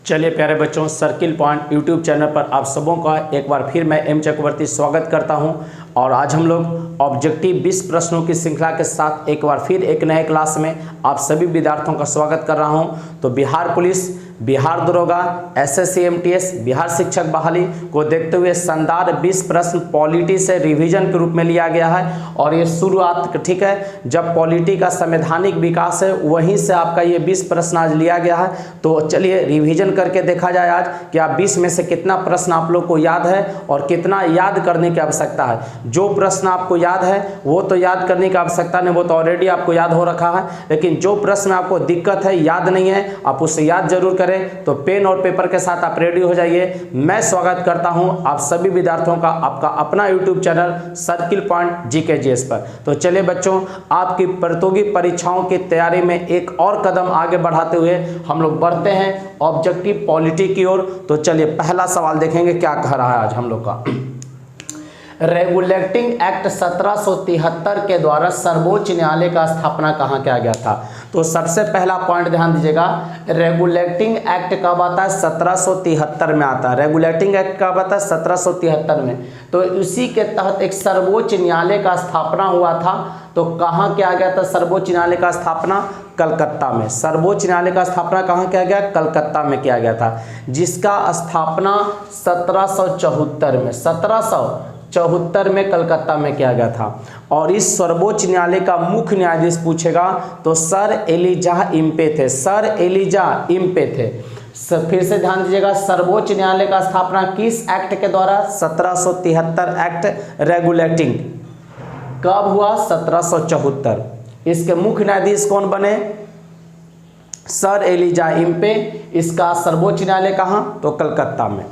चलिए प्यारे बच्चों, सर्किल पॉइंट यूट्यूब चैनल पर आप सबों का एक बार फिर मैं एम चक्रवर्ती स्वागत करता हूं। और आज हम लोग ऑब्जेक्टिव 20 प्रश्नों की श्रृंखला के साथ एक बार फिर एक नए क्लास में आप सभी विद्यार्थियों का स्वागत कर रहा हूं। तो बिहार पुलिस, बिहार दरोगा, SSC MTS, बिहार शिक्षक बहाली को देखते हुए शानदार 20 प्रश्न पॉलिटी से रिवीजन के रूप में लिया गया है। और ये शुरुआत, ठीक है, जब पॉलिटी का संवैधानिक विकास है वहीं से आपका ये 20 प्रश्न आज लिया गया है। तो चलिए रिवीजन करके देखा जाए आज कि आप 20 में से कितना प्रश्न आप लोग को याद है और कितना याद करने की आवश्यकता है। जो प्रश्न आपको याद है वो तो याद करने की आवश्यकता नहीं, वो तो ऑलरेडी आपको याद हो रखा है। लेकिन जो प्रश्न आपको दिक्कत है, याद नहीं है, आप उसे याद जरूर करें। तो पेन और पेपर के साथ आप रेडी हो जाइए। मैं स्वागत करता हूं आप सभी विद्यार्थियों का आपका अपना YouTube channel circle point GKGS पर। तो चलिए बच्चों, आपकी प्रतियोगी परीक्षाओं की तैयारी में एक और कदम आगे बढ़ाते हुए हम लोग बढ़ते हैं ऑब्जेक्टिव पॉलिटी की ओर। तो चलिए पहला सवाल देखेंगे क्या कह रहा है आज हम लोग का। रेगुलेटिंग एक्ट 1773 के द्वारा सर्वोच्च न्यायालय का स्थापना कहाँ किया गया था? तो सबसे पहला पॉइंट ध्यान दीजिएगा, रेगुलेटिंग एक्ट कब आता है? 1773 में आता है। रेगुलेटिंग एक्ट कब आता है? 1773 में। तो इसी के तहत एक सर्वोच्च न्यायालय का स्थापना हुआ था। तो कहाँ किया गया था सर्वोच्च न्यायालय का स्थापना? कलकत्ता में। सर्वोच्च न्यायालय का स्थापना कहाँ किया गया? कलकत्ता में किया गया था, जिसका स्थापना 1774 में 1774 में कलकत्ता में किया गया था। और इस सर्वोच्च न्यायालय का मुख्य न्यायाधीश पूछेगा तो सर एलिजा इम्पे थे। सर एलिजा इम्पे थे। फिर से ध्यान दीजिएगा, सर्वोच्च न्यायालय का स्थापना किस एक्ट के द्वारा? 1773 एक्ट रेगुलेटिंग। कब हुआ? 1774। इसके मुख्य न्यायाधीश कौन बने? Sir Elijah Impey. इसका सर्वोच्च न्यायालय कहाँ? तो कलकत्ता में।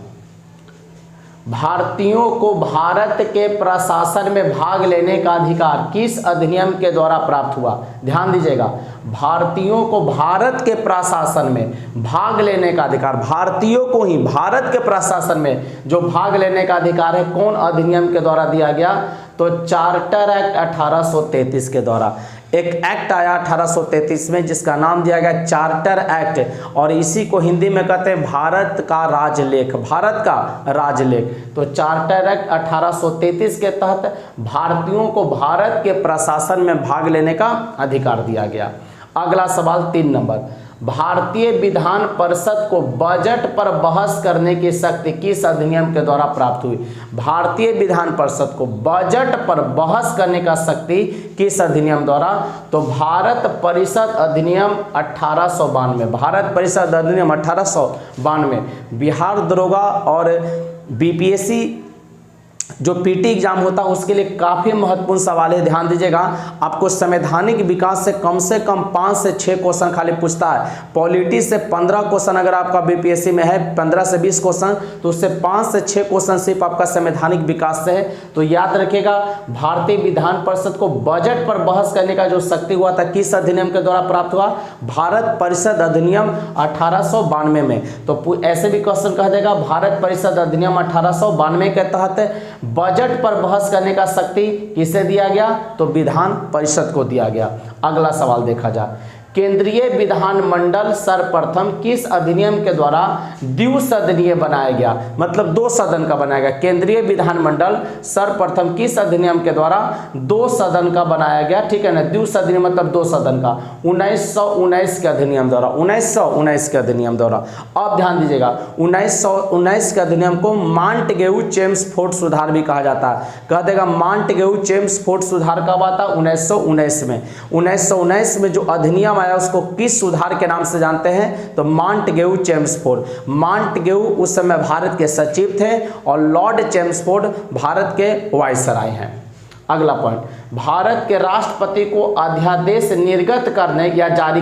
भारतीयों को भारत के प्रशासन में भाग लेने का अधिकार किस अधिनियम के द्वारा प्राप्त हुआ? ध्यान दीजिएगा, भारतीयों को भारत के प्रशासन में भाग लेने का अधिकार, भारतीयों को ही भारत के प्रशासन में जो भाग लेने का अधिकार है, कौन अधिनियम के द्वारा दिया गया? तो चार्टर एक्ट 1833 के द्वारा। एक एक्ट आया 1833 में जिसका नाम दिया गया चार्टर एक्ट, और इसी को हिंदी में कहते हैं भारत का राजलेख। भारत का राजलेख। तो चार्टर एक्ट 1833 के तहत भारतीयों को भारत के प्रशासन में भाग लेने का अधिकार दिया गया। अगला सवाल 3 नंबर, भारतीय विधान परिषद को बजट पर बहस करने की शक्ति किस अधिनियम के द्वारा प्राप्त हुई? भारतीय विधान परिषद को बजट पर बहस करने का शक्ति किस अधिनियम द्वारा? तो भारत परिषद अधिनियम 1892। भारत परिषद अधिनियम 1892। बिहार दरोगा और BPSC जो PT एग्जाम होता है उसके लिए काफ़ी महत्वपूर्ण सवाल है। ध्यान दीजिएगा, आपको संवैधानिक विकास से कम 5 से 6 क्वेश्चन खाली पूछता है। पॉलिटी से 15 क्वेश्चन अगर आपका BPSC में है, 15 से 20 क्वेश्चन, तो उससे 5 से 6 क्वेश्चन सिर्फ आपका संवैधानिक विकास से है। तो याद रखिएगा, भारतीय विधान परिषद को बजट पर बहस करने का जो शक्ति हुआ था किस अधिनियम के द्वारा प्राप्त हुआ? भारत परिषद अधिनियम 1892 में। तो ऐसे भी क्वेश्चन कह देगा, भारत परिषद अधिनियम 1892 के तहत बजट पर बहस करने का शक्ति किसे दिया गया? तो विधान परिषद को दिया गया। अगला सवाल देखा जाए, केंद्रीय विधानमंडल सर्वप्रथम किस अधिनियम के द्वारा द्विसदनीय बनाया गया? मतलब 2 सदन का बनाया गया। केंद्रीय विधानमंडल सर्वप्रथम किस अधिनियम के द्वारा 2 सदन का बनाया गया? ठीक है ना, द्विसदनीय मतलब 2 सदन का। 1919 के अधिनियम द्वारा। 1919 के अधिनियम द्वारा। अब ध्यान दीजिएगा, 1919 के अधिनियम को मांटगेऊ चेम्सफोर्ड सुधार भी कहा जाता है। कह देगा मांटगेऊ चेम्सफोर्ड सुधार कब आता? 1919 में। 1919 में जो अधिनियम आया उसको किस सुधार के नाम से जानते हैं? तो मांटगेऊ चेम्सफोर्ड। मांटगेऊ उस समय भारत के सचिव थे और लॉर्ड चेम्सफोर्ड भारत के वायसराय हैं। अगला पॉइंट, भारत के राष्ट्रपति को अध्यादेश निर्गत करने या जारी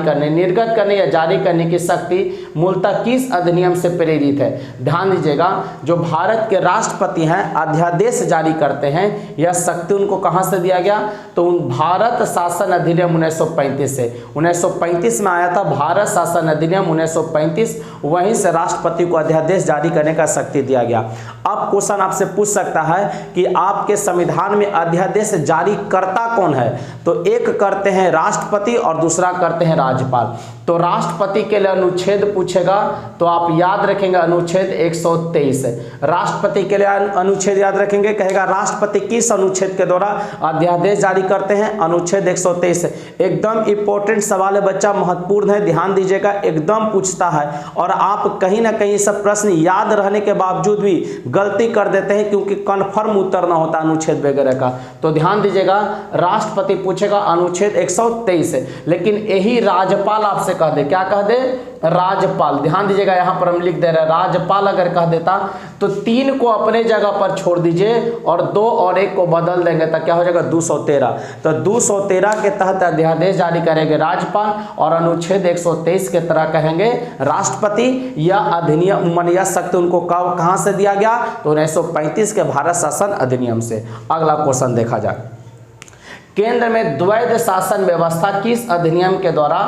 करने की शक्ति मूलतः किस अधिनियम से प्रेरित है? ध्यान दीजिएगा, जो भारत के राष्ट्रपति हैं अध्यादेश जारी करते हैं, यह शक्ति उनको कहां से दिया गया? तो भारत शासन अधिनियम 1935 से। 1935 में आया था भारत शासन अधिनियम 1935, वहीं से राष्ट्रपति को अध्यादेश जारी करने का शक्ति दिया गया। अब क्वेश्चन आपसे पूछ सकता है कि आपके संविधान में अध्यादेश अध्यादेश जारी करता कौन है? तो एक करते हैं राष्ट्रपति और दूसरा करते हैं राज्यपाल। तो राष्ट्रपति के लिए अनुच्छेद पूछेगा तो आप याद रखेंगे अनुच्छेद 123। राष्ट्रपति के लिए अनुच्छेद याद रखेंगे, कहेगा राष्ट्रपति किस अनुच्छेद के द्वारा अध्यादेश जारी करते हैं? अनुच्छेद 123। एकदम इंपॉर्टेंट सवाल है बच्चा, महत्वपूर्ण है, ध्यान दीजिएगा, एकदम पूछता है। और आप कहीं ना कहीं सब प्रश्न याद रहने के बावजूद भी गलती कर देते हैं क्योंकि कन्फर्म उत्तर ना होता अनुच्छेद वगैरह का। तो ध्यान दीजिएगा, राष्ट्रपति पूछेगा अनुच्छेद 123, लेकिन यही राज्यपाल आपसे कह दे, क्या कह दे? राज्यपाल। ध्यान दीजिएगा, यहां पर हम लिख दे रहे हैं राज्यपाल अगर कह देता तो 3 को अपने जगह पर छोड़ दीजिए और 2 और 1 को बदल देंगे तो क्या हो जाएगा? 213। तो 213 के तहत अध्यादेश जारी करेंगे राज्यपाल और अनुच्छेद 123 के तरह कहेंगे राष्ट्रपति। या अधिनियम या शक्ति उनको कहां से दिया गया? तो 1935 के भारत शासन अधिनियम से। अगला क्वेश्चन देखा जाए, केंद्र में द्वैध शासन व्यवस्था किस अधिनियम के द्वारा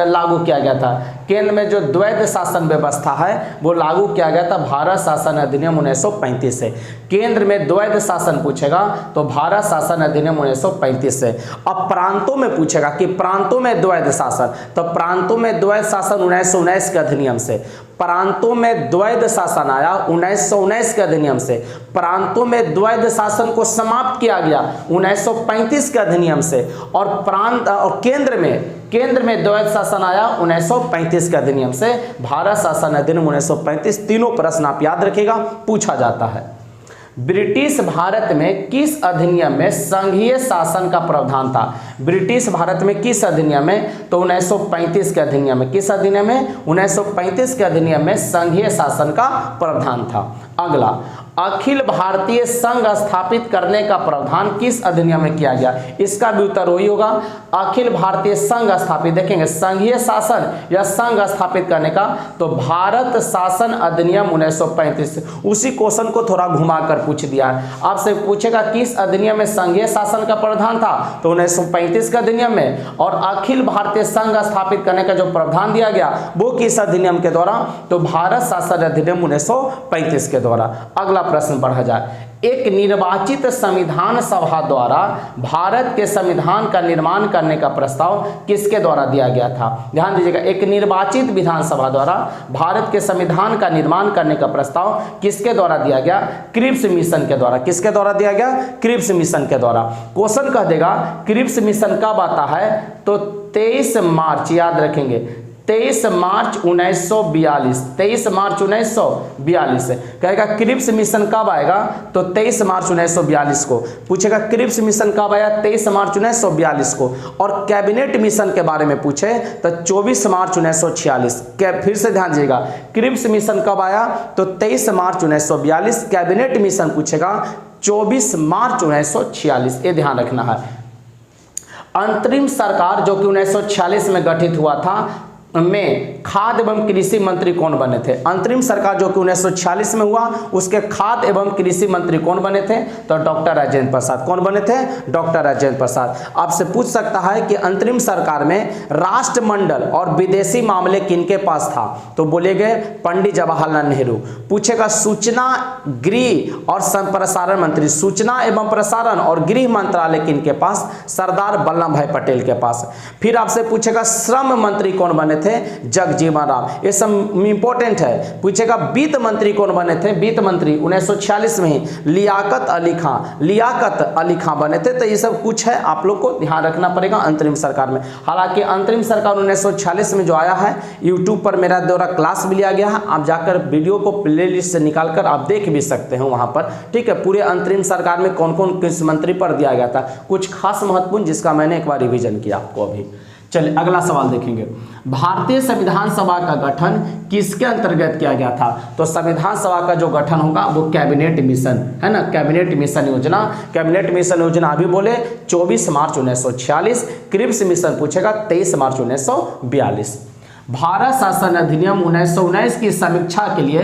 लागू किया गया था? केंद्र में जो द्वैध शासन व्यवस्था है वो लागू किया गया था भारत शासन अधिनियम 1935 से। केंद्र में द्वैध शासन पूछेगा तो भारत शासन अधिनियम 1935 से। अब प्रांतों में पूछेगा कि प्रांतों में द्वैध शासन, तो प्रांतों में द्वैध शासन 1919 के अधिनियम से। प्रांतों में द्वैध शासन आया 1919 के अधिनियम से। प्रांतों में द्वैध शासन को समाप्त किया गया 1935 के अधिनियम से। और प्रांत और केंद्र में द्वैध शासन आया 1935 के अधिनियम से। भारत शासन अधिनियम 1935। तीनों प्रश्न आप याद रखिएगा, पूछा जाता है। ब्रिटिश भारत में किस अधिनियम में संघीय शासन का प्रावधान था? ब्रिटिश भारत में किस अधिनियम में? तो 1935 के अधिनियम में। किस अधिनियम में? 1935 के अधिनियम में संघीय शासन का प्रावधान था। अगला, अखिल भारतीय संघ स्थापित करने का प्रावधान किस अधिनियम में किया गया? इसका भी उत्तर वही होगा, अखिल भारतीय संघ स्थापित। देखेंगे संघीय शासन या संघ स्थापित करने का, तो भारत शासन अधिनियम 1935। उसी क्वेश्चन को थोड़ा घुमाकर पूछ दिया है। आपसे पूछेगा किस अधिनियम में संघीय शासन का प्रावधान था? तो 1935 के अधिनियम में। और अखिल भारतीय संघ स्थापित करने का जो प्रावधान दिया गया वो किस अधिनियम के द्वारा? तो भारत शासन अधिनियम 1935 के द्वारा। अगला प्रश्न पढ़ा जाए, एक निर्वाचित संविधान सभा द्वारा भारत के संविधान का निर्माण करने का प्रस्ताव किसके द्वारा दिया गया था? ध्यान दीजिएगा, एक निर्वाचित विधानसभा द्वारा भारत के संविधान का निर्माण करने का प्रस्ताव किसके द्वारा दिया गया? क्रिप्स मिशन के द्वारा। किसके द्वारा दिया गया? क्रिप्स मिशन के द्वारा। क्वेश्चन कह देगा क्रिप्स मिशन कब आता है? तो 23 मार्च, याद रखेंगे 23 मार्च 1942। 23 मार्च 1942 कहेगा क्रिप्स मिशन कब आएगा? तो 23 मार्च 1942 को पूछेगा। क्रिप्स मिशन कब आया? 23 मार्च 1942 को। और कैबिनेट मिशन के बारे में पूछे तो 24 मार्च 1946। फिर से ध्यान दीजिएगा, क्रिप्स मिशन कब आया? तो 23 मार्च 1942। कैबिनेट मिशन पूछेगा 24 मार्च 1946। ये ध्यान रखना है। अंतरिम सरकार जो कि 1946 में गठित हुआ था में खाद्य एवं कृषि मंत्री कौन बने थे? अंतरिम सरकार जो कि 1946 में हुआ उसके खाद्य एवं कृषि मंत्री कौन बने थे? तो डॉक्टर राजेंद्र प्रसाद। कौन बने थे? डॉक्टर राजेंद्र प्रसाद। आपसे पूछ सकता है कि अंतरिम सरकार में राष्ट्रमंडल और विदेशी मामले किनके पास था? तो बोलेंगे पंडित जवाहरलाल नेहरू। पूछेगा सूचना गृह और संप्रसारण मंत्री, सूचना एवं प्रसारण और गृह मंत्रालय किनके पास? सरदार वल्लभ भाई पटेल के पास। फिर आपसे पूछेगा श्रम मंत्री कौन बने थे? जगजीवन राम। ये सब इंपॉर्टेंट है। पूछेगा वित्त मंत्री कौन बने थे? वित्त मंत्री 1946 में ही लियाकत अली खां बने थे। तो ये सब कुछ है, आप लोग को ध्यान रखना पड़ेगा अंतरिम सरकार में। हालांकि अंतरिम सरकार 1946 में जो आया है यूट्यूब पर मेरा द्वारा क्लास भी लिया गया है, आप जाकर वीडियो को प्लेलिस्ट से निकालकर आप देख भी सकते हैं वहां पर। ठीक है, पूरे अंतरिम सरकार में कौन कौन किस मंत्री पर दिया गया था, कुछ खास महत्वपूर्ण जिसका मैंने एक बार रिवीजन किया आपको अभी। चलिए अगला सवाल देखेंगे, भारतीय संविधान सभा का गठन किसके अंतर्गत किया गया था? तो संविधान सभा का जो गठन होगा वो कैबिनेट मिशन है ना, कैबिनेट मिशन योजना। कैबिनेट मिशन योजना अभी बोले 24 मार्च 1946। क्रिप्स मिशन पूछेगा 23 मार्च 1942। भारत शासन अधिनियम 1919 की समीक्षा के लिए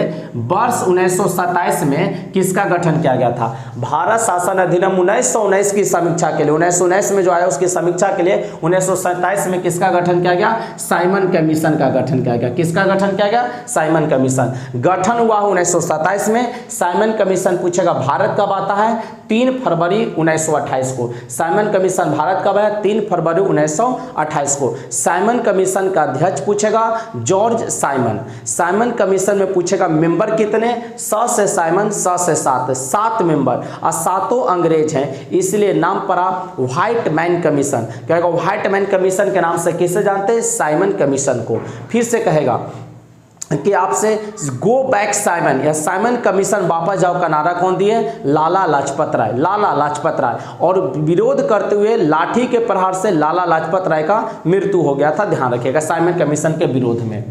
वर्ष 1927 में किसका गठन किया गया था? भारत शासन अधिनियम 1919 की समीक्षा के लिए, 1919 में जो आया उसकी समीक्षा के लिए 1927 में किसका गठन किया गया? साइमन कमीशन का गठन किया गया। किसका गठन किया गया? Simon commission. गठन हुआ 1927 में। साइमन कमीशन पूछेगा भारत कब आता है? 3 फरवरी 1928 को। साइमन कमीशन भारत कब है? 3 फरवरी 1928 को। साइमन कमीशन का अध्यक्ष पूछेगा जॉर्ज साइमन। साइमन कमीशन में पूछेगा मेंबर कितने? 100 से साइमन, 100 से 7 मेंबर, और 7 अंग्रेज हैं, इसलिए नाम पड़ा व्हाइट मैन कमीशन। कहेगा व्हाइट मैन कमीशन के नाम से किसे जानते हैं? साइमन कमीशन को। फिर से कहेगा कि आपसे गो बैक साइमन या साइमन कमीशन वापस जाओ का नारा कौन दिए? लाला लाजपत राय। लाला लाजपत राय। और विरोध करते हुए लाठी के प्रहार से लाला लाजपत राय का मृत्यु हो गया था, ध्यान रखिएगा, साइमन कमीशन के विरोध में।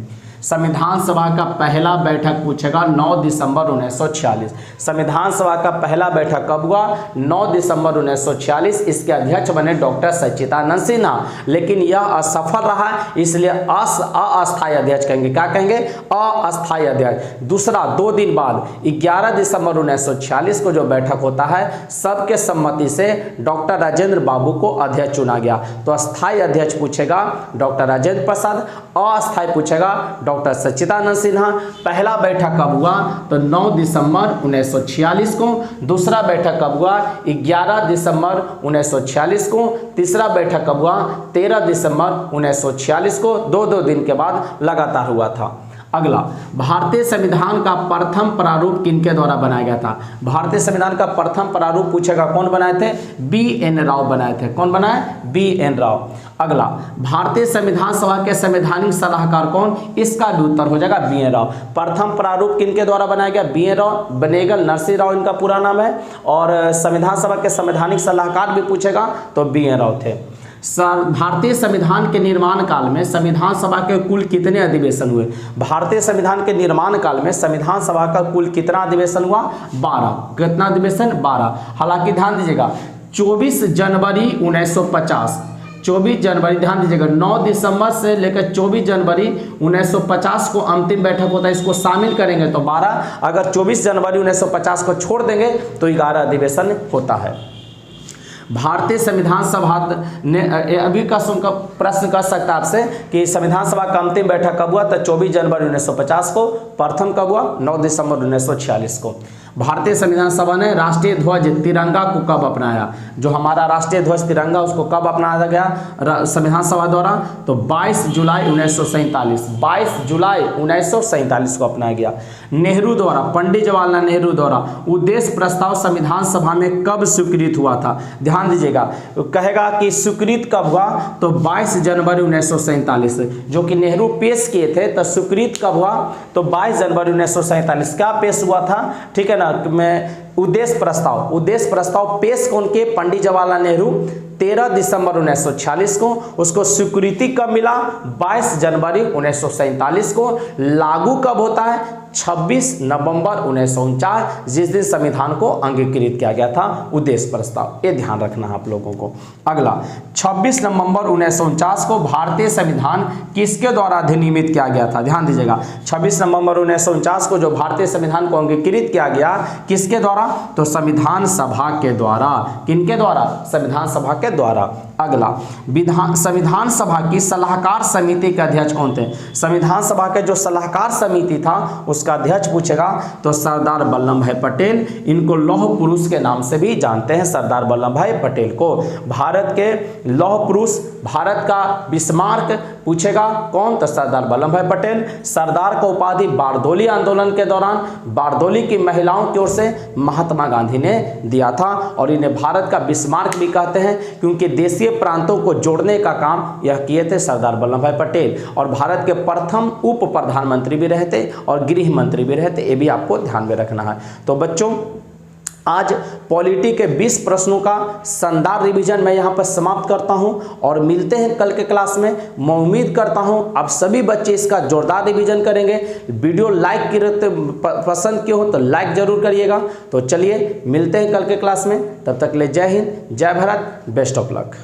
संविधान सभा का पहला बैठक पूछेगा 9 दिसंबर 1946। संविधान सभा का पहला बैठक कब हुआ? 9 दिसंबर 1946। इसके अध्यक्ष बने डॉक्टर सच्चिदानंद सिन्हा, लेकिन यह असफल रहा, इसलिए अस्थायी अध्यक्ष कहेंगे। क्या कहेंगे? अस्थायी अध्यक्ष। दूसरा, 2 दिन बाद 11 दिसंबर 1946 को जो बैठक होता है, सबके सम्मति से डॉक्टर राजेंद्र बाबू को अध्यक्ष चुना गया। तो अस्थायी अध्यक्ष पूछेगा डॉक्टर राजेंद्र प्रसाद, अस्थायी पूछेगा डॉक्टर सच्चिदानंद सिन्हा। पहला बैठक कब हुआ? तो 9 दिसंबर 1946 को। दूसरा बैठक कब हुआ? 11 दिसंबर 1946 को। तीसरा बैठक कब हुआ? 13 दिसंबर 1946 को। 2 दिन के बाद लगातार हुआ था। अगला, भारतीय संविधान का प्रथम प्रारूप किनके द्वारा बनाया गया था? भारतीय संविधान का प्रथम प्रारूप पूछेगा कौन बनाए थे? B.N. राव बनाए थे। कौन बनाए? B.N. राव। अगला, भारतीय संविधान सभा के संवैधानिक सलाहकार कौन? इसका भी उत्तर हो जाएगा B.N. राव। प्रथम प्रारूप किनके द्वारा बनाया गया? B.N. राव। बनेगल नरसिंह राव इनका पूरा नाम है। और संविधान सभा के संवैधानिक सलाहकार भी पूछेगा तो B.N. राव थे। भारतीय संविधान के निर्माण काल में संविधान सभा के कुल कितने अधिवेशन हुए? भारतीय संविधान के निर्माण काल में संविधान सभा का कुल कितना अधिवेशन हुआ? 12। कितना अधिवेशन? 12। हालांकि ध्यान दीजिएगा 24 जनवरी 1950, 24 जनवरी, ध्यान दीजिएगा 9 दिसंबर से लेकर 24 जनवरी 1950 को अंतिम बैठक होता है। इसको शामिल करेंगे तो 12, अगर 24 जनवरी 1950 को छोड़ देंगे तो 11 अधिवेशन होता है। भारतीय संविधान सभा ने अभी का सुनकर प्रश्न कर सकता है आपसे कि संविधान सभा का अंतिम बैठक कब हुआ? तो 24 जनवरी 1950 को। प्रथम कब हुआ? 9 दिसंबर 1946 को। भारतीय संविधान सभा ने राष्ट्रीय ध्वज तिरंगा को कब अपनाया? जो हमारा राष्ट्रीय ध्वज तिरंगा उसको कब अपनाया गया संविधान सभा द्वारा? तो 22 जुलाई 1947। 22 जुलाई 1947 को अपनाया गया। नेहरू द्वारा, पंडित जवाहरलाल नेहरू द्वारा उद्देश्य प्रस्ताव संविधान सभा में कब स्वीकृत हुआ था? ध्यान दीजिएगा, कहेगा कि स्वीकृत कब हुआ? तो 22 जनवरी 1947, जो कि नेहरू पेश किए थे। तो स्वीकृत कब हुआ? तो 22 जनवरी 1947 क्या पेश हुआ था? ठीक है ना, मैं उद्देश्य प्रस्ताव पेश कौन के? पंडित जवाहरलाल नेहरू। 13 दिसंबर 1946 को। उसको स्वीकृति कब मिला? 22 जनवरी 1947 को। लागू कब होता है? 26 नवंबर 1949, जिस दिन संविधान को अंगीकृत किया गया था उद्देश्य प्रस्ताव। ये ध्यान रखना है आप लोगों को। अगला, 26 नवंबर 1949 को भारतीय संविधान किसके द्वारा अधिनियमित किया गया था? ध्यान दीजिएगा 26 नवंबर 1949 को जो भारतीय संविधान को अंगीकृत किया गया, किसके द्वारा? तो संविधान सभा के द्वारा। किनके द्वारा? संविधान सभा के द्वारा। अगला, संविधान सभा की सलाहकार समिति के अध्यक्ष कौन थे? संविधान सभा के जो सलाहकार समिति था उसका अध्यक्ष पूछेगा तो सरदार वल्लभ भाई पटेल। इनको लौह पुरुष के नाम से भी जानते हैं, सरदार वल्लभ भाई पटेल को। भारत के लौह पुरुष, भारत का बिस्मार्क पूछेगा कौन? तो सरदार वल्लभ भाई पटेल। सरदार को उपाधि बारदोली आंदोलन के दौरान बारदोली की महिलाओं की ओर से महात्मा गांधी ने दिया था, और इन्हें भारत का बिस्मार्क भी कहते हैं क्योंकि देशीय प्रांतों को जोड़ने का काम यह किए थे सरदार वल्लभ भाई पटेल। और भारत के प्रथम उप प्रधानमंत्री भी रहे थे और गृह मंत्री भी रहे थे, ये भी आपको ध्यान में रखना है। तो बच्चों, आज पॉलिटी के 20 प्रश्नों का शानदार रिवीजन मैं यहाँ पर समाप्त करता हूँ और मिलते हैं कल के क्लास में। मैं उम्मीद करता हूँ आप सभी बच्चे इसका जोरदार रिवीजन करेंगे। वीडियो लाइक करते पसंद किए हो तो लाइक जरूर करिएगा। तो चलिए मिलते हैं कल के क्लास में, तब तक ले जय हिंद, जय भारत, बेस्ट ऑफ लक।